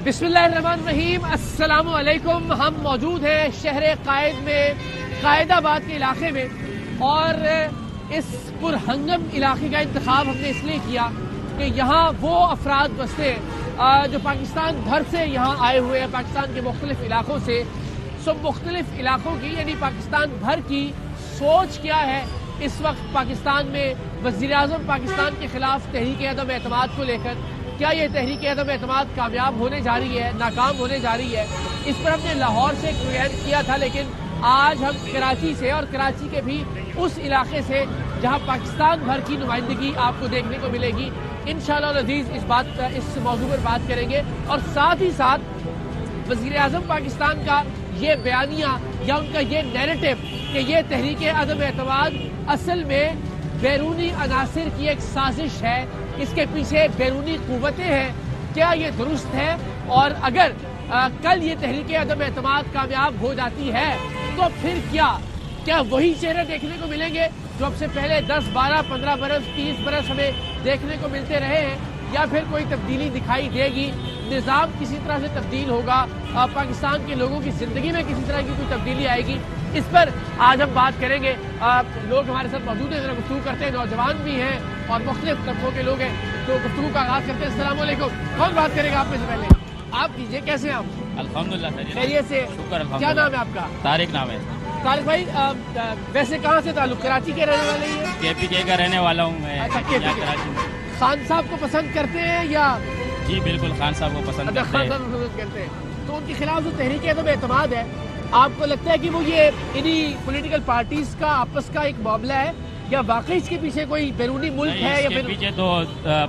بسم اللہ الرحمن الرحیم، السلام علیکم۔ ہم موجود ہیں شہر قائد میں، قائد آباد کے علاقے میں، اور اس پرہنگم علاقے کا انتخاب ہم نے اس لیے کیا کہ یہاں وہ افراد بستے ہیں جو پاکستان بھر سے یہاں آئے ہوئے ہیں، پاکستان کے مختلف علاقوں سے۔ مختلف علاقوں کی یعنی پاکستان بھر کی سوچ کیا ہے اس وقت پاکستان میں وزیر اعظم پاکستان کے خلاف تحریک عدم اعتماد کو لے کر؟ کیا یہ تحریک عدم اعتماد کامیاب ہونے جا رہی ہے، ناکام ہونے جا رہی ہے؟ اس پر ہم نے لاہور سے کوئنٹ کیا تھا، لیکن آج ہم کراچی سے، اور کراچی کے بھی اس علاقے سے جہاں پاکستان بھر کی نمائندگی آپ کو دیکھنے کو ملے گی، انشاءاللہ العزیز اس موضوع پر بات کریں گے، اور ساتھ ہی ساتھ وزیر اعظم پاکستان کا یہ بیانیہ یا ان کا یہ نیریٹو کہ یہ تحریک عدم اعتماد اصل میں بیرونی عناصر کی ایک سازش ہے، اس کے پیچھے بیرونی قوتیں ہیں، کیا یہ درست ہے؟ اور اگر کل یہ تحریک عدم اعتماد کامیاب ہو جاتی ہے تو پھر کیا وہی چہرے دیکھنے کو ملیں گے جو اب سے پہلے 10 12 15 برس 30 برس ہمیں دیکھنے کو ملتے رہے ہیں، یا پھر کوئی تبدیلی دکھائی دے گی، نظام کسی طرح سے تبدیل ہوگا، پاکستان کے لوگوں کی زندگی میں کسی طرح کی کوئی تبدیلی آئے گی؟ اس پر آج ہم بات کریں گے۔ لوگ ہمارے ساتھ موجود ہیں، ذرا گفتگو کرتے ہیں، نوجوان بھی ہیں اور مختلف طبقوں کے لوگ ہیں، تو گفتگو کا آغاز کرتے ہیں۔ السلام علیکم، کون بات کرے گا آپ میں سے پہلے؟ آپ کیجیے، کیسے ہیں آپ؟ الحمدللہ خیریت سے؟ کیا نام ہے آپ کا؟ طارق نام ہے۔ طارق بھائی، ویسے کہاں سے تعلق؟ کراچی کے رہنے والے ہیں؟ KPK کا رہنے والا ہوں میں۔ کراچی میں خان صاحب کو پسند کرتے ہیں یا؟ جی بالکل، خان صاحب کو پسند کرتے ہیں۔ خان صاحب کو پسند کرتے ہیں، تو ان کے خلاف جو تحریک عدم اعتماد ہے، آپ کو لگتا ہے کہ وہ یہ انہی پولیٹیکل پارٹیز کا آپس کا ایک معاملہ ہے، یا واقعی اس کے پیچھے کوئی بیرونی ملک ہے؟ اس کے پیچھے تو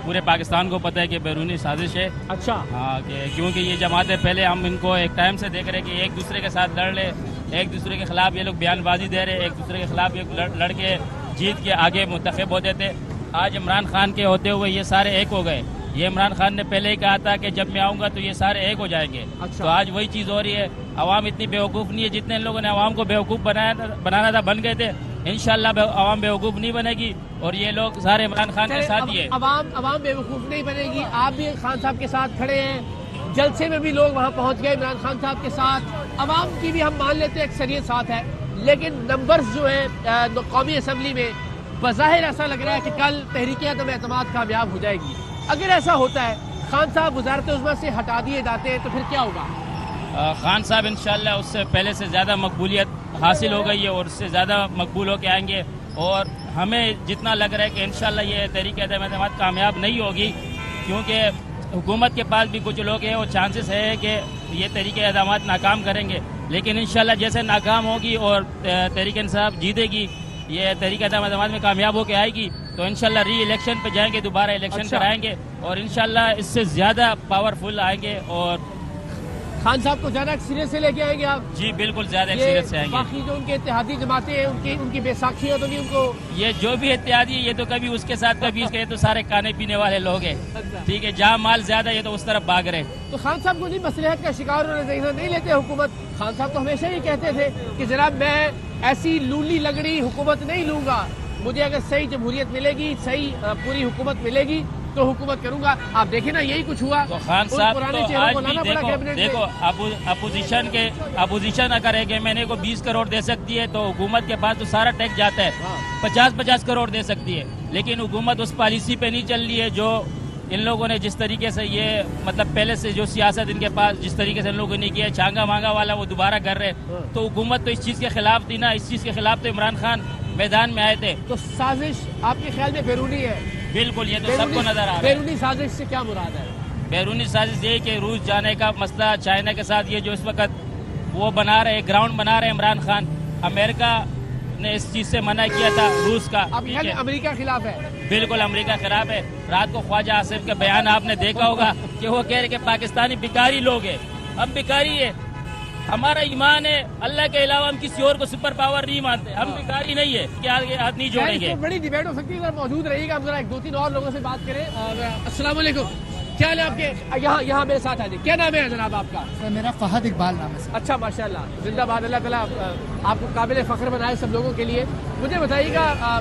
پورے پاکستان کو پتہ ہے کہ بیرونی سازش ہے۔ اچھا، ہاں، کیونکہ یہ جماعتیں پہلے ہم ان کو ایک ٹائم سے دیکھ رہے کہ ایک دوسرے کے ساتھ لڑ رہے، ایک دوسرے کے خلاف یہ لوگ بیان بازی دے رہے، ایک دوسرے کے خلاف یہ لڑ کے جیت کے آگے منتخب ہوتے تھے۔ آج عمران خان کے ہوتے ہوئے یہ سارے ایک ہو گئے۔ یہ عمران خان نے پہلے ہی کہا تھا کہ جب میں آؤں گا تو یہ سارے ایک ہو جائیں گے۔ تو آج وہی چیز ہو رہی ہے۔ عوام اتنی بیوقوف نہیں ہے، جتنے لوگوں نے عوام کو بیوقوف بنانا تھا بن گئے تھے۔ انشاءاللہ عوام بیوقوف نہیں بنے گی، اور یہ لوگ سارے عمران خان کے ساتھ ہی ہے۔ عوام بیوقوف نہیں بنے گی، آپ بھی خان صاحب کے ساتھ کھڑے ہیں، جلسے میں بھی لوگ وہاں پہنچ گئے عمران خان صاحب کے ساتھ، عوام کی بھی ہم مان لیتے ہیں اکثریت ساتھ ہے، لیکن نمبرز جو ہیں قومی اسمبلی میں بظاہر ایسا لگ رہا ہے کہ کل تحریک عدم اعتماد کامیاب ہو جائے گی۔ اگر ایسا ہوتا ہے، خان صاحب وزارت عظمیٰ سے ہٹا دیے جاتے ہیں، تو پھر کیا ہوگا؟ خان صاحب انشاءاللہ اس سے پہلے سے زیادہ مقبولیت حاصل ہو گئی ہے، اور اس سے زیادہ مقبول ہو کے آئیں گے، اور ہمیں جتنا لگ رہا ہے کہ انشاءاللہ یہ تحریک عدم اعتماد کامیاب نہیں ہوگی، کیونکہ حکومت کے پاس بھی کچھ لوگ ہیں اور چانسز ہے کہ یہ تحریک عدم اعتماد ناکام کریں گے، لیکن انشاءاللہ جیسے ناکام ہوگی اور تحریک انصاف جیتے گی، یہ تحریک عدم اعتماد میں کامیاب ہو کے آئے گی، تو انشاءاللہ ری الیکشن پہ جائیں گے، دوبارہ الیکشن کرائیں گے، اور انشاءاللہ اس سے زیادہ پاورفل آئیں گے۔ اور خان صاحب کو زیادہ ایکسپیرینس سے لے کے آئیں گے آپ؟ جی بالکل، زیادہ ایکسپیرینس سے آئیں گے۔ باقی جو ان کے اتحادی جماعتیں ہیں، ان کی بیساکھی ہے تو نہیں ان کو؟ یہ جو بھی اتحادی ہے، یہ تو کبھی اس کے ساتھ کبھی اس کے، یہ تو سارے کھانے پینے والے لوگ ہیں، ٹھیک ہے، جہاں مال زیادہ یہ تو اس طرف بھاگ رہے۔ تو خان صاحب کو نہیں مصلحت کا شکار ہونے سے نہیں لیتے حکومت؟ خان صاحب تو ہمیشہ ہی کہتے تھے کہ جناب میں ایسی لولی لگڑی حکومت نہیں لوں گا، مجھے اگر صحیح جمہوریت ملے گی، صحیح پوری حکومت ملے گی تو حکومت کروں گا۔ آپ دیکھیں نا، یہی کچھ ہوا۔ تو خان صاحب تو آج بھی دیکھو اپوزیشن اگر ہے کہ میں نے کو 20 کروڑ دے سکتی ہے، تو حکومت کے پاس تو سارا ٹیکس جاتا ہے، 50 کروڑ دے سکتی ہے، لیکن حکومت اس پالیسی پہ نہیں چل رہی ہے جو ان لوگوں نے جس طریقے سے یہ مطلب پہلے سے جو سیاست ان کے پاس جس طریقے سے ان لوگوں نے کیا، چانگا مانگا والا وہ دوبارہ کر رہے، تو حکومت تو اس چیز کے خلاف تھی نا، اس چیز کے خلاف تو عمران خان میدان میں آئے تھے۔ تو سازش آپ کے خیال میں بیرونی ہے؟ بالکل، یہ تو سب کو نظر آ رہا ہے۔ بیرونی سازش سے کیا مراد ہے؟ بیرونی سازش یہ کہ روس جانے کا مسئلہ، چائنا کے ساتھ یہ جو اس وقت وہ بنا رہے گراؤنڈ بنا رہے عمران خان، امریکہ نے اس چیز سے منع کیا تھا روس کا۔ اب یہ امریکہ خلاف ہے؟ بالکل امریکہ خلاف ہے۔ رات کو خواجہ آصف کا بیان آپ نے دیکھا ہوگا کہ وہ کہہ رہے کہ پاکستانی بیکاری لوگ ہیں، ہم بیکاری ہے، ہمارا ایمان ہے اللہ کے علاوہ ہم کسی اور کو سپر پاور نہیں مانتے، ہم بیکاری نہیں ہے کہ آگے ہاتھ نہیں جوڑیں گے۔ بڑی ڈیبیٹ ہو سکتی ہے، موجود رہے گا، ہم ذرا 2-3 اور لوگوں سے بات کریں۔ السلام علیکم، کیا حال ہے آپ کے؟ یہاں میرے ساتھ آ جائیں، کیا نام ہے جناب آپ کا؟ سر میرا فہد اقبال نام ہے سر۔ اچھا، ماشاءاللہ، زندہ باد، اللہ تعالیٰ آپ کو قابل فخر بنائے سب لوگوں کے لیے۔ مجھے بتائیے گا،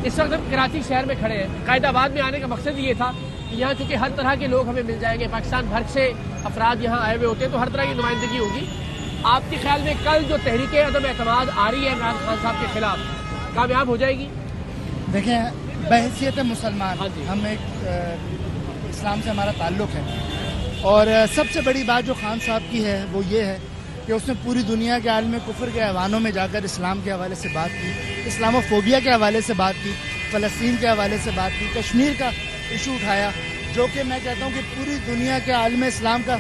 اس وقت ہم کراچی شہر میں کھڑے ہیں، قائد آباد میں آنے کا مقصد یہ تھا کہ یہاں چونکہ ہر طرح کے لوگ ہمیں مل جائیں گے، پاکستان بھر سے افراد یہاں آئے ہوئے ہوتے ہیں تو ہر طرح کی نمائندگی ہوگی. آپ کے خیال میں کل جو تحریک عدم اعتماد آ رہی ہے عمران خان صاحب کے خلاف کامیاب ہو جائے گی؟ دیکھیں بحیثیت مسلمان ہاں جی. ہم ایک اسلام سے ہمارا تعلق ہے اور سب سے بڑی بات جو خان صاحب کی ہے وہ یہ ہے کہ اس نے پوری دنیا کے عالم کفر کے ایوانوں میں جا کر اسلام کے حوالے سے بات کی, اسلام فوبیا کے حوالے سے بات کی, فلسطین کے حوالے سے بات کی, کشمیر کا ایشو اٹھایا جو کہ میں کہتا ہوں کہ پوری دنیا کے عالم اسلام کا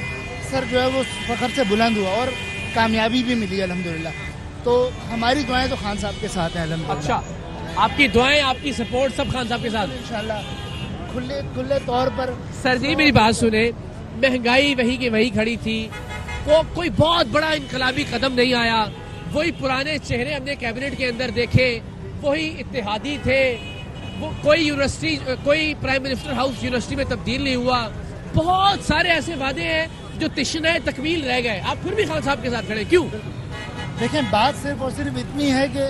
سر جو ہے وہ فخر سے بلند ہوا اور کامیابی بھی ملی الحمدللہ. تو ہماری دعائیں تو خان صاحب کے ساتھ ہیں الحمدللہ. اچھا, آپ کی دعائیں آپ کی سپورٹ سب خان صاحب کے ساتھ انشاءاللہ کھلے طور پر. سر جی میری بات سنیں, مہنگائی وہی کی وہی کھڑی تھی, کوئی بہت بڑا انقلابی قدم نہیں آیا, وہی پرانے چہرے ہم نے کیبنٹ کے اندر دیکھے, وہی اتحادی تھے, کوئی یونیورسٹی کوئی پرائم منسٹر ہاؤس یونیورسٹی میں تبدیل نہیں ہوا, بہت سارے ایسے وعدے ہیں جو تشنہ تکمیل رہ گئے, آپ پھر بھی خان صاحب کے ساتھ کھڑے کیوں؟ دیکھیں بات صرف اور صرف اتنی ہے کہ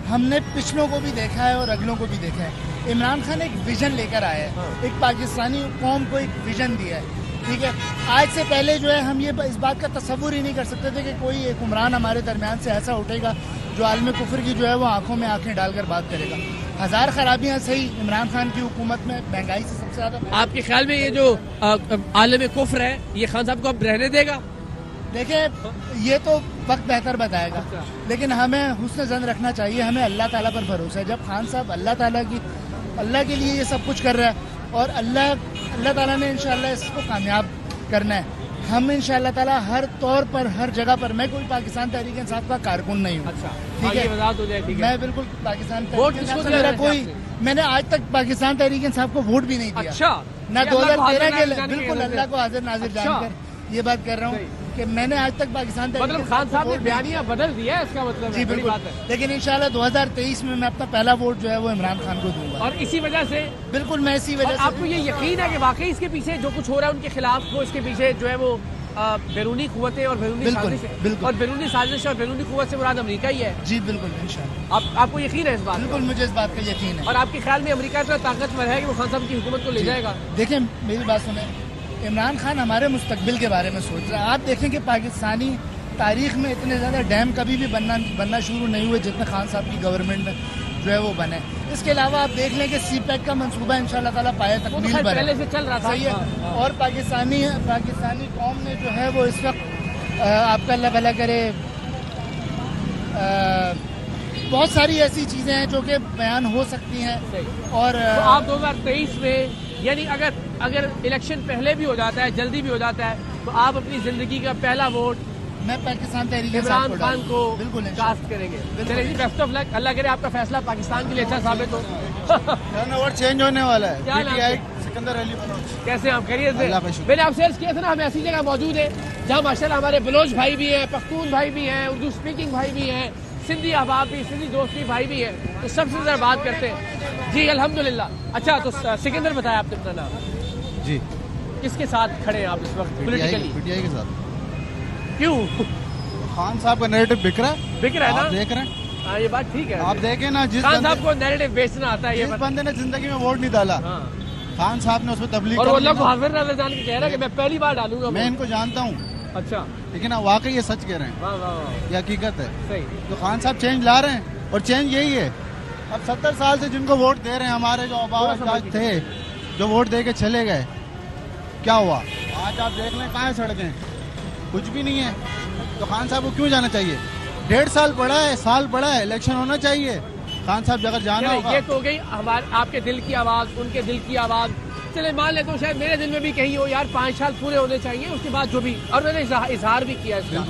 ہم نے پچھلوں کو بھی دیکھا ہے اور اگلوں کو بھی دیکھا ہے. عمران خان ایک ویژن لے کر آیا ہے, ایک پاکستانی قوم کو ایک ویژن دیا ہے, ٹھیک ہے. آج سے پہلے جو ہے ہم یہ اس بات کا تصور ہی نہیں کر سکتے تھے کہ کوئی ایک عمران ہمارے درمیان سے ایسا اٹھے گا جو عالم کفر کی جو ہے وہ آنکھوں میں آنکھیں ڈال کر بات کرے گا. ہزار خرابیاں صحیح عمران خان کی حکومت میں, مہنگائی سے سب سے زیادہ. آپ کے خیال میں یہ جو عالم کفر ہے یہ خان صاحب کو اب رہنے دے گا؟ دیکھیں یہ تو وقت بہتر بتائے گا, لیکن ہمیں حسن ظن رکھنا چاہیے, ہمیں اللہ تعالیٰ پر بھروسہ ہے. جب خان صاحب اللہ کے لیے یہ سب کچھ کر رہا ہے اور اللہ تعالیٰ نے انشاءاللہ اس کو کامیاب کرنا ہے, ہم انشاءاللہ تعالیٰ ہر طور پر ہر جگہ پر. میں کوئی پاکستان تحریک انصاف کا کارکن نہیں ہوں, اچھا ٹھیک ہے, میں بالکل پاکستان تحریک انصاف سے میرا کوئی, میں نے آج تک پاکستان تحریک انصاف کو ووٹ بھی نہیں دیا. اچھا, نہ 2013 کے, بالکل اللہ کو حاضر ناظر جان کر یہ بات کر رہا ہوں کہ میں نے آج تک پاکستان مطلب خان صاحب نے بیانیہ بدل دیا ہے, اس کا مطلب جی بالکل, لیکن انشاءاللہ 2023 میں اپنا پہلا ووٹ جو ہے وہ عمران خان کو دوں گا. اور اسی وجہ سے بالکل میں اسی وجہ سے. آپ کو یہ یقین ہے کہ واقعی اس کے پیچھے جو کچھ ہو رہا ہے ان کے خلاف وہ اس کے پیچھے جو ہے وہ بیرونی قوتیں اور بیرونی سازش ہے, اور بیرونی سازش اور بیرونی قوت سے مراد امریکہ ہی ہے؟ جی بالکل انشاءاللہ. آپ کو یقین ہے اس بات؟ بالکل مجھے اس بات کا یقین ہے. اور آپ کے خیال میں امریکہ اتنا طاقتور ہے کہ وہ خان صاحب کی حکومت کو لے جائے گا؟ دیکھیں میری بات سنیں, عمران خان ہمارے مستقبل کے بارے میں سوچ رہا ہے. آپ دیکھیں کہ پاکستانی تاریخ میں اتنے زیادہ ڈیم کبھی بھی بننا شروع نہیں ہوئے جتنے خان صاحب کی گورنمنٹ میں جو ہے وہ بنے. اس کے علاوہ آپ دیکھ لیں کہ سی پیک کا منصوبہ انشاءاللہ تعالیٰ پائے تکمیل پر پہلے سے چل رہا تھا, صحیح ہے. اور پاکستانی قوم نے جو ہے وہ اس وقت آپ کا اللہ بھلا کرے بہت ساری ایسی چیزیں ہیں جو کہ بیان ہو سکتی ہیں. اور آپ 2023 میں یعنی اگر الیکشن پہلے بھی ہو جاتا ہے, جلدی بھی ہو جاتا ہے, تو آپ اپنی زندگی کا پہلا ووٹ میں پاکستان تحریک عمران خان کو بالکل کاسٹ کریں گے. چلیے جی, بیسٹ آف لک, اللہ کرے آپ کا فیصلہ پاکستان کے لیے اچھا ثابت ہو. ووٹ چینج ہونے والا ہے. کیا نام ہے؟ سکندر علی بلوچ. کیسے آپ خیریت سے؟ میں نے آپ سے عرض کیا تھا نا, ہم ایسی جگہ موجود ہیں جہاں ماشاءاللہ ہمارے بلوچ بھائی بھی ہیں, پختون بھائی بھی ہیں, اردو اسپیکنگ بھائی بھی ہیں, سندھی احباب بھی, سندھی دوستی بھائی بھی ہیں, تو سب سے زیادہ بات کرتے ہیں. جی الحمدللہ. اچھا تو سکندر بتایا آپ نے اپنا نام, جی کس کے ساتھ کھڑے ہیں آپ اس وقت پولیٹیکلی؟ پی ٹی آئی کے ساتھ. کیوں؟ خان صاحب کا نیریٹو بک رہا ہے, بک رہا ہے نا, آپ دیکھ رہے ہیں. ہاں یہ بات ٹھیک ہے. آپ دیکھیں نا, جس خان صاحب کو نیریٹو بیچنا آتا ہے, جس بندے نے زندگی میں ووٹ نہیں ڈالا, خان صاحب نے اس میں تبلیغ اور وہ اللہ کو حاضر نظر جان کے کہہ رہا ہے کہ میں پہلی بار ڈالوں گا. میں ان کو جانتا ہوں. اچھا, لیکن واقعی یہ سچ کہہ رہے ہیں, واہ واہ واہ, یہ حقیقت ہے. صحیح. تو خان صاحب چینج لا رہے ہیں, اور چینج یہی ہے. اب 70 سال سے جن کو ووٹ دے رہے ہیں, ہمارے جو آبا اجداد تھے جو ووٹ دے کے چلے گئے, کیا ہوا آج آپ دیکھ لیں کہاں سڑکیں, کچھ بھی نہیں ہے. تو خان صاحب کو کیوں جانا چاہیے؟ 1.5 سال پڑا ہے, سال پڑا ہے, الیکشن ہونا چاہیے. خان صاحب اگر جانا ہوگا. یہ تو ہو گئی آپ کے دل کی آواز, ان کے دل کی آواز. چلے مان لیتا ہوں شاید میرے دل میں بھی کہیں ہو یار 5 سال پورے ہونے چاہیے, اس کے بعد جو بھی, اور میں نے اظہار بھی کیا اس کا.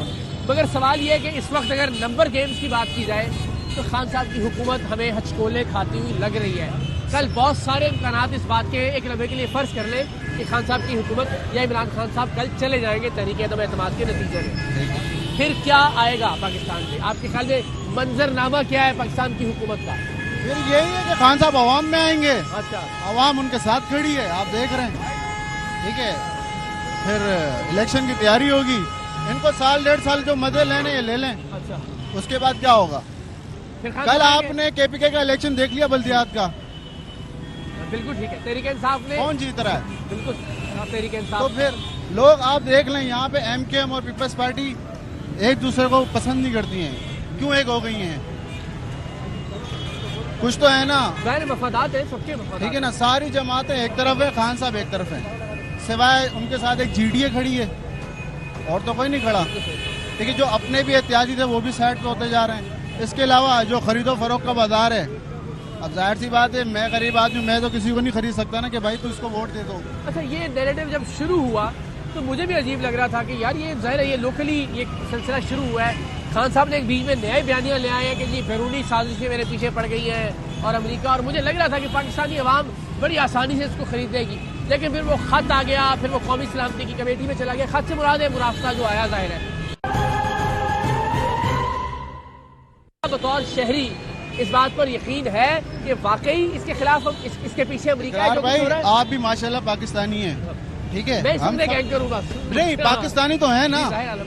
مگر سوال یہ ہے کہ اس وقت اگر نمبر گیمز کی بات کی جائے تو خان صاحب کی حکومت ہمیں ہچکولے کھاتی ہوئی لگ رہی ہے. کل بہت سارے امکانات اس بات کے, ایک لمحے کے لیے فرض کر لیں کہ خان صاحب کی حکومت یا عمران خان صاحب کل چلے جائیں گے تحریک عدم اعتماد کے نتیجے میں, پھر کیا آئے گا پاکستان میں؟ آپ کے خیال میں منظر نامہ کیا ہے پاکستان کی حکومت کا؟ پھر یہی ہے کہ خان صاحب عوام میں آئیں گے. اچھا, عوام ان کے ساتھ کھڑی ہے, آپ دیکھ رہے ہیں, ٹھیک ہے. پھر الیکشن کی تیاری ہوگی, ان کو سال 1.5 سال جو مزے لینے یہ لے لیں. اچھا, اس کے بعد کیا ہوگا؟ کل آپ نے کے پی کے کا الیکشن دیکھ لیا, بلدیات کا. بالکل ٹھیک ہے, تحریک انصاف نے کون جیت رہا ہے؟ بالکل تحریک انصاف. تو پھر لوگ آپ دیکھ لیں یہاں پہ ایم کے ایم اور پیپلز پارٹی ایک دوسرے کو پسند نہیں کرتی ہیں. کیوں ایک ہو گئی ہیں؟ کچھ تو ہے نا. ظاہر مفادات ہیں سب کے مفادات. ٹھیک ہے نا, ساری جماعتیں ایک طرف ہے, خان صاحب ایک طرف ہیں, سوائے ان کے ساتھ ایک جی ڈی اے کھڑی ہے, اور تو کوئی نہیں کھڑا. ٹھیک ہے, جو اپنے بھی احتیاطی تھے وہ بھی سائڈ پہ ہوتے جا رہے ہیں. اس کے علاوہ جو خرید و فروخت کا بازار ہے, اب ظاہر سی بات ہے میں غریب آدمی, میں تو کسی کو نہیں خرید سکتا نا کہ بھائی تو اس کو ووٹ دے دو. اچھا, یہ نیریٹو جب شروع ہوا تو مجھے بھی عجیب لگ رہا تھا کہ یار یہ ظاہر ہے یہ لوکلی یہ سلسلہ شروع ہوا ہے. خان صاحب نے ایک بیچ میں نئے بیانیاں لے آئے ہیں کہ جی بیرونی سازشیں میرے پیچھے پڑ گئی ہیں اور امریکہ, اور مجھے لگ رہا تھا کہ پاکستانی عوام بڑی آسانی سے اس کو خرید دے گی. لیکن پھر وہ خط آ گیا, پھر وہ قومی سلامتی کی کمیٹی میں چلا گیا. خط سے مراد ہے مرافقہ جو آیا ظاہر ہے. بطور شہری اس بات پر یقین ہے کہ واقعی اس کے خلاف اس کے پیچھے امریکہ ہے جو کچھ ہو رہا ہے. آپ بھی ماشاءاللہ پاکستانی ہیں, ٹھیک ہے, میں سننے کا اینکر ہوں بس. نہیں پاکستانی تو ہے نا,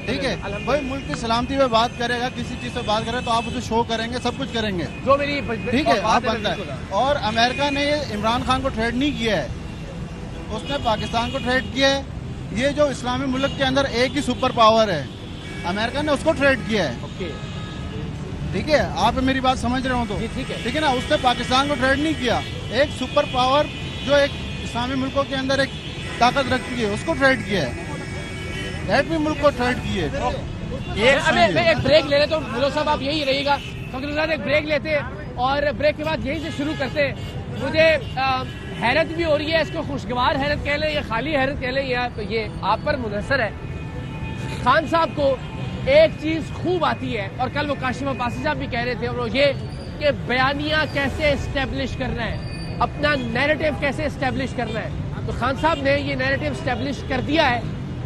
ٹھیک ہے, کوئی ملک کی سلامتی پہ بات کرے گا, کسی چیز پہ بات کرے تو آپ اسے شو کریں گے, سب کچھ کریں گے, جو میری ٹھیک ہے, آپ بنتا ہے. اور امریکہ نے عمران خان کو ٹریڈ نہیں کیا ہے, اس نے پاکستان کو ٹریڈ کیا ہے. یہ جو اسلامی ملک کے اندر ایک ہی سپر پاور ہے, امریکہ نے اس کو ٹریڈ کیا ہے. ٹھیک ہے, آپ میری بات سمجھ رہے ہوں تو ٹھیک ہے نا, اس نے پاکستان کو ٹریڈ نہیں کیا. ایک سپر پاور جو ایک اسلامی ملکوں کے اندر ایک طاقت رکھتی ہے اس کو ٹریڈ کیا ہے, ایٹمی ملک کو ٹریڈ کیے. میں ایک بریک لے لیتا ہوں. ملو صاحب آپ یہی رہیے گا, ایک بریک لیتے اور بریک کے بعد یہیں سے شروع کرتے. مجھے حیرت بھی ہو رہی ہے, اس کو خوشگوار حیرت کہہ لیں یا خالی حیرت کہہ لیں, یا تو یہ آپ پر منحصر ہے. خان صاحب کو ایک چیز خوب آتی ہے, اور کل وہ کاشف عباسی صاحب بھی کہہ رہے تھے, اور وہ یہ کہ بیانیہ کیسے اسٹیبلش کرنا ہے, اپنا نیریٹو کیسے اسٹیبلش کرنا ہے. تو خان صاحب نے یہ نیریٹو اسٹیبلش کر دیا ہے.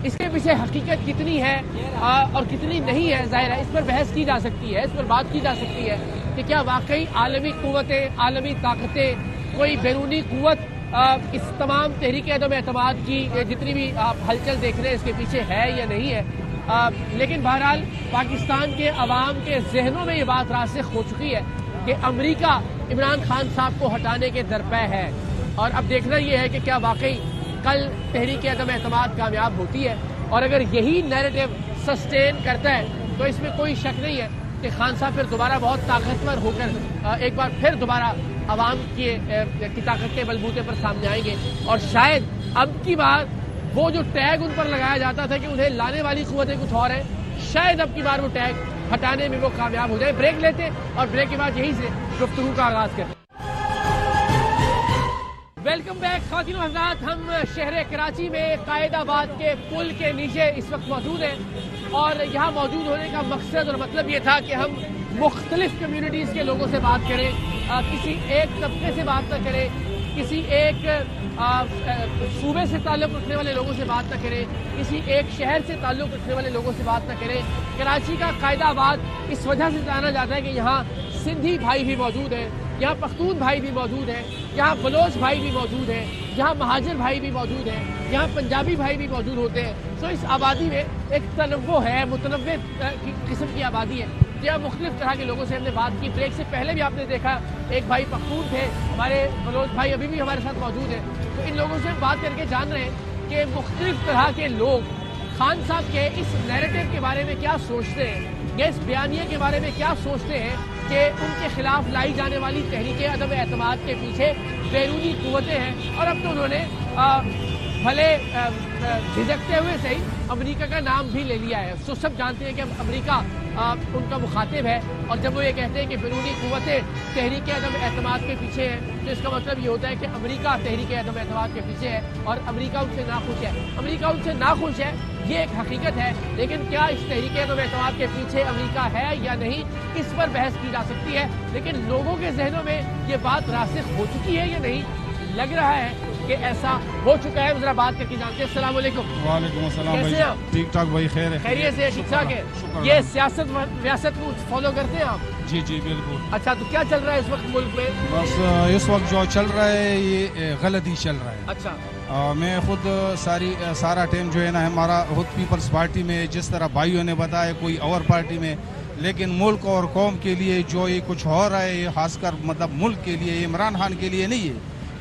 اس کے پیچھے حقیقت کتنی ہے اور کتنی نہیں ہے ظاہر ہے اس پر بحث کی جا سکتی ہے, اس پر بات کی جا سکتی ہے کہ کیا واقعی عالمی قوتیں, عالمی طاقتیں, کوئی بیرونی قوت اس تمام تحریک عدم اعتماد کی جتنی بھی آپ ہلچل دیکھ رہے ہیں اس کے پیچھے ہے یا نہیں ہے. لیکن بہرحال پاکستان کے عوام کے ذہنوں میں یہ بات راسخ ہو چکی ہے کہ امریکہ عمران خان صاحب کو ہٹانے کے درپے ہے. اور اب دیکھنا یہ ہے کہ کیا واقعی کل تحریک عدم اعتماد کامیاب ہوتی ہے, اور اگر یہی نیریٹو سسٹین کرتا ہے تو اس میں کوئی شک نہیں ہے کہ خان صاحب پھر دوبارہ بہت طاقتور ہو کر ایک بار پھر دوبارہ عوام کی طاقت کے بلبوتے پر سامنے آئیں گے. اور شاید اب کی بار وہ جو ٹیگ ان پر لگایا جاتا تھا کہ انہیں لانے والی قوتیں کچھ اور ہیں, شاید اب کی بار وہ ٹیگ ہٹانے میں وہ کامیاب ہو جائے. بریک لیتے اور بریک کے بعد یہیں سے گفتگو کا آغاز کرتے. ویلکم بیک خواتین و حضرات, ہم شہر کراچی میں قائد آباد کے پل کے نیچے اس وقت موجود ہیں, اور یہاں موجود ہونے کا مقصد اور مطلب یہ تھا کہ ہم مختلف کمیونٹیز کے لوگوں سے بات کریں, کسی ایک طبقے سے بات نہ کریں, کسی ایک صوبے سے تعلق رکھنے والے لوگوں سے بات نہ کریں, کسی ایک شہر سے تعلق رکھنے والے لوگوں سے بات نہ کریں. کراچی کا قائد آباد اس وجہ سے جانا جاتا ہے کہ یہاں سندھی بھائی بھی موجود ہیں, یہاں پختون بھائی بھی موجود ہیں, یہاں بلوچ بھائی بھی موجود ہیں, یہاں مہاجر بھائی بھی موجود ہیں, یہاں پنجابی بھائی بھی موجود ہوتے ہیں. تو اس آبادی میں ایک تنوع ہے, متنوع قسم کی آبادی ہے. یہاں مختلف طرح کے لوگوں سے ہم نے بات کی. بریک سے پہلے بھی آپ نے دیکھا ایک بھائی پختون تھے, ہمارے بلوچ بھائی ابھی بھی ہمارے ساتھ موجود ہیں. تو ان لوگوں سے ہم بات کر کے جان رہے ہیں کہ مختلف طرح کے لوگ خان صاحب کے اس نیریٹو کے بارے میں کیا سوچتے ہیں, یا اس بیانیے کے بارے میں کیا سوچتے ہیں کہ ان کے خلاف لائی جانے والی تحریک عدم اعتماد کے پیچھے بیرونی قوتیں ہیں. اور اب تو انہوں نے بھلے جھجکتے ہوئے سے ہی امریکہ کا نام بھی لے لیا ہے. تو سب جانتے ہیں کہ امریکہ ان کا مخاطب ہے, اور جب وہ یہ کہتے ہیں کہ بیرونی قوتیں تحریک عدم اعتماد کے پیچھے ہیں تو اس کا مطلب یہ ہوتا ہے کہ امریکہ تحریک عدم اعتماد کے پیچھے ہے اور امریکہ ان سے ناخوش ہے. امریکہ ان سے ناخوش ہے, یہ ایک حقیقت ہے, لیکن کیا اس تحریک عدم اعتماد کے پیچھے امریکہ ہے یا نہیں, اس پر بحث کی جا سکتی ہے. لیکن لوگوں کے ذہنوں میں یہ بات راسخ ہو چکی ہے یا نہیں, لگ رہا ہے کہ ایسا ہو چکا ہے. ذرا بات کر کے جانتے ہیں. السلام علیکم. وعلیکم السلام. کیسے ہیں آپ؟ ٹھیک ٹھاک بھائی, خیر ہے, خیریت سے, ٹھیک ٹھاک ہے. یہ سیاست ریاست کو فالو کرتے ہیں آپ؟ جی جی بالکل. اچھا, تو کیا چل رہا ہے اس وقت ملک میں؟ بس اس وقت جو چل رہا ہے یہ غلط ہی چل رہا ہے. اچھا, میں خود سارا ٹائم جو ہے نا ہمارا خود پیپلز پارٹی میں, جس طرح بھائیوں نے بتایا کوئی اور پارٹی میں, لیکن ملک اور قوم کے لیے جو یہ کچھ ہو رہا ہے, یہ خاص کر مطلب ملک کے لیے, عمران خان کے لیے نہیں ہے,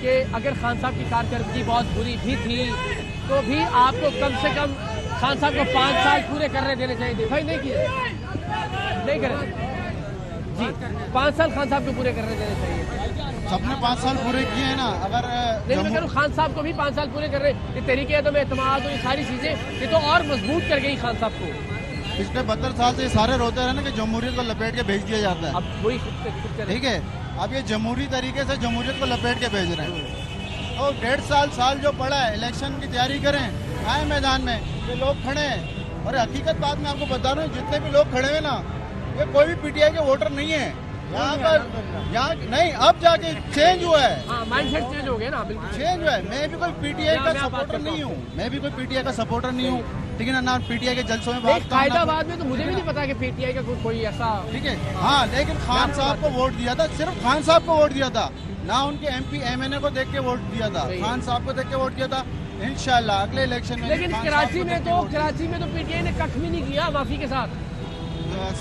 کہ اگر خان صاحب کی کارکردگی بہت بری بھی تھی تو بھی آپ کو کم سے کم خان صاحب کو 5 سال پورے کرنے دینے چاہیے تھے. بھائی نہیں کیے, نہیں کرے جی, 5 سال خان صاحب کو پورے کرنے دینے چاہیے. سب نے 5 سال پورے کیے ہیں نا. اگر نہیں میں کہہ رہا ہوں خان صاحب کو بھی 5 سال پورے کر رہے. یہ تحریک عدم اعتماد اور یہ ساری چیزیں یہ تو اور مضبوط کر گئی خان صاحب کو. پچھلے 72 سال سے یہ سارے روتے رہے نا کہ جمہوریت کو لپیٹ کے بھیج دیا جاتا ہے. اب وہی خود کر ٹھیک ہے, اب یہ جمہوری طریقے سے جمہوریت کو لپیٹ کے بھیج رہے ہیں. اور 1.5 سال جو پڑا ہے الیکشن کی تیاری کریں, آئے میدان میں, یہ لوگ کھڑے ہیں. اور حقیقت بات میں آپ کو بتا رہا ہوں, جتنے بھی لوگ کھڑے ہوئے نا یہ کوئی بھی پی ٹی آئی کے ووٹر نہیں ہیں. یہاں پر یہاں نہیں, اب جا کے چینج ہوا ہے. ہاں مائنڈ سیٹ چینج ہو گیا نا, بالکل چینج ہوا ہے. میں بھی کوئی پی ٹی آئی کا سپورٹر نہیں ہوں, میں بھی کوئی پی ٹی آئی کا سپورٹر نہیں ہوں. ٹھیک ہے نا, پی ٹی آئی کے جلسوں میں بات قائد آباد میں تو مجھے بھی نہیں پتا کہ پی ٹی آئی کا کوئی ایسا. ٹھیک ہے ہاں, لیکن خان صاحب کو ووٹ دیا تھا, صرف خان صاحب کو ووٹ دیا تھا, نہ ان کے ایم پی ایم این اے کو دیکھ کے ووٹ دیا تھا, خان صاحب کو دیکھ کے ووٹ دیا تھا. انشاءاللہ اگلے الیکشن میں. لیکن کراچی میں تو پی ٹی آئی نے کچھ بھی نہیں کیا معافی کے ساتھ.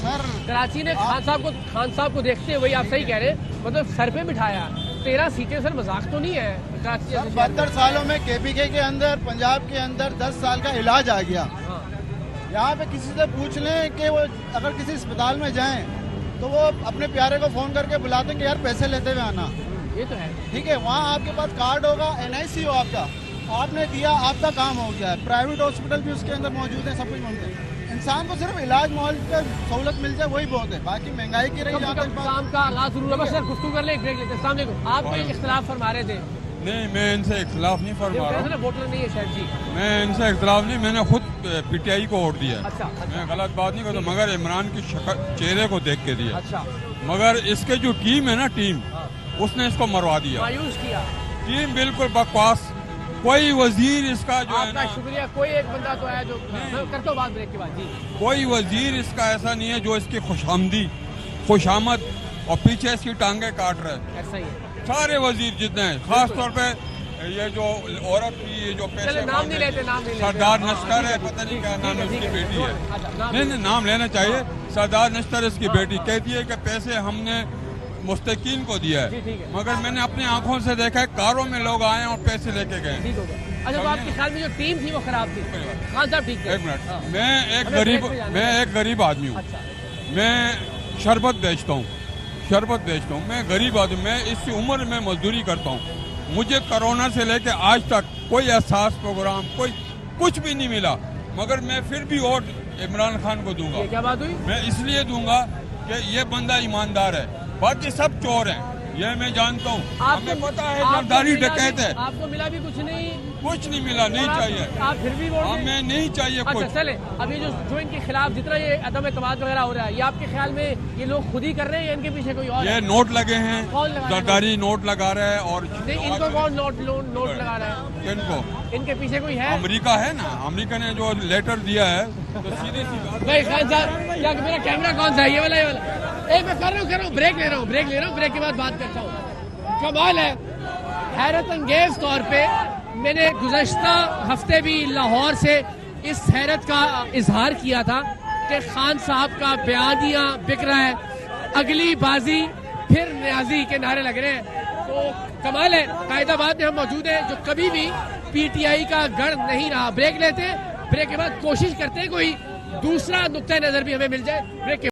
سر کراچی نے خان صاحب کو دیکھتے ہوئے, آپ صحیح کہہ رہے ہیں, مطلب سر پہ بٹھایا. 13 سیٹیں سر مذاق تو نہیں ہے کراچی. 72 سالوں میں کے پی کے اندر, پنجاب کے اندر 10 سال کا علاج آ گیا. یہاں پہ کسی سے پوچھ لیں کہ وہ اگر کسی اسپتال میں جائیں تو وہ اپنے پیارے کو فون کر کے بلاتے ہیں کہ یار پیسے لیتے ہوئے آنا. یہ تو ہے. ٹھیک ہے, وہاں آپ کے پاس کارڈ ہوگا, این آئی سی ہو آپ کا, آپ نے دیا, آپ کا کام ہو گیا. پرائیویٹ ہاسپٹل بھی اس کے اندر موجود ہیں, سب کچھ موجود ہے. انسان کو صرف علاج معالج کا سہولت مل جائے وہی بہت ہے. باقی مہنگائی کی رہی کام کا آغاز ضرور ہے. سر گفتگو کر لیں, ایک بریک لیتے ہیں. السلام علیکم. آپ کوئی اختلاف فرما رہے تھے. نہیں, میں ان سے اختلاف نہیں فرما رہا ہوں. ووٹر نہیں ہے شاید جی. میں ان سے اختلاف نہیں, میں نے خود پی ٹی آئی کو ووٹ دیا. اچھا, میں غلط بات نہیں کرتا, مگر عمران کی چہرے کو دیکھ کے دیا. اچھا, مگر اس کے جو ٹیم ہے نا, ٹیم اس نے اس کو مروا دیا. مایوس کیا. ٹیم بالکل بکواس. کوئی وزیر اس کا جو ہے آپ کا شکریہ. کوئی ایک بندہ تو ہے جو کرتا ہوں بات بریک کے بعد. جی, کوئی وزیر اس کا ایسا نہیں ہے جو اس کی خوش آمد اور پیچھے اس کی ٹانگیں کاٹ رہے. ایسا ہی ہے. سارے وزیر جتنے ہیں, خاص طور پہ یہ جو عورت کی, یہ جو پیسے نام نہیں لیتے, سردار نشتر ہے, پتہ نہیں کیا نام ہے, اس کی بیٹی ہے. نہیں, نام لینا چاہیے. سردار نشتر اس کی بیٹی کہتی ہے کہ پیسے ہم نے مستحقین کو دیا ہے, مگر میں نے اپنی آنکھوں سے دیکھا ہے کاروں میں لوگ آئے اور پیسے لے کے گئے. اچھا, تو آپ کے خیال میں جو ٹیم تھی وہ خراب تھی. خان صاحب ٹھیک ہے. ایک منٹ, میں ایک غریب آدمی ہوں. میں شربت بیچتا ہوں, میں غریب آدمی. میں اس عمر میں مزدوری کرتا ہوں. مجھے کرونا سے لے کے آج تک کوئی احساس پروگرام, کوئی کچھ بھی نہیں ملا, مگر میں پھر بھی ووٹ عمران خان کو دوں گا. کیا بات ہوئی؟ میں اس لیے دوں گا کہ یہ بندہ ایماندار ہے, باقی سب چور ہیں, یہ میں جانتا ہوں. ہمیں پتہ ہے سرداری ڈکیت ہے. آپ کو ملا بھی کچھ نہیں؟ کچھ نہیں ملا, نہیں چاہیے. آپ پھر بھی ووٹ دیں؟ ہمیں نہیں چاہیے کچھ. اچھا چلے, ابھی جو ان کے خلاف جتنا یہ عدم اعتماد وغیرہ ہو رہا ہے, یہ آپ کے خیال میں یہ لوگ خود ہی کر رہے ہیں یا ان کے پیچھے کوئی اور؟ یہ نوٹ لگے ہیں, کون لگا رہا ہے؟ سرداری نوٹ لگا رہے ہیں. اور ان کو کون نوٹ لگا رہا ہے؟ کن کو؟ ان کے پیچھے کوئی ہے؟ امریکہ ہے نا, امریکہ نے جو لیٹر دیا ہے تو سیدھی سی بات. بھائی خان صاحب, کیا میرا کیمرہ کون سا ہے؟ یہ والا ایک میں کر رہا ہوں, بریک لے رہا ہوں, بریک کے بعد بات کرتا ہوں. کمال ہے, حیرت انگیز طور پہ میں نے گزشتہ ہفتے بھی لاہور سے اس حیرت کا اظہار کیا تھا کہ خان صاحب کا بیانیہ بک رہا ہے, اگلی بازی پھر نیازی کے نعرے لگ رہے ہیں. تو کمال ہے, قائد آباد میں ہم موجود ہیں جو کبھی بھی پی ٹی آئی کا گڑھ نہیں رہا. بریک لیتے ہیں, بریک کے بعد کوشش کرتے ہیں کوئی دوسرا نقطہ نظر بھی ہمیں مل جائے. بریک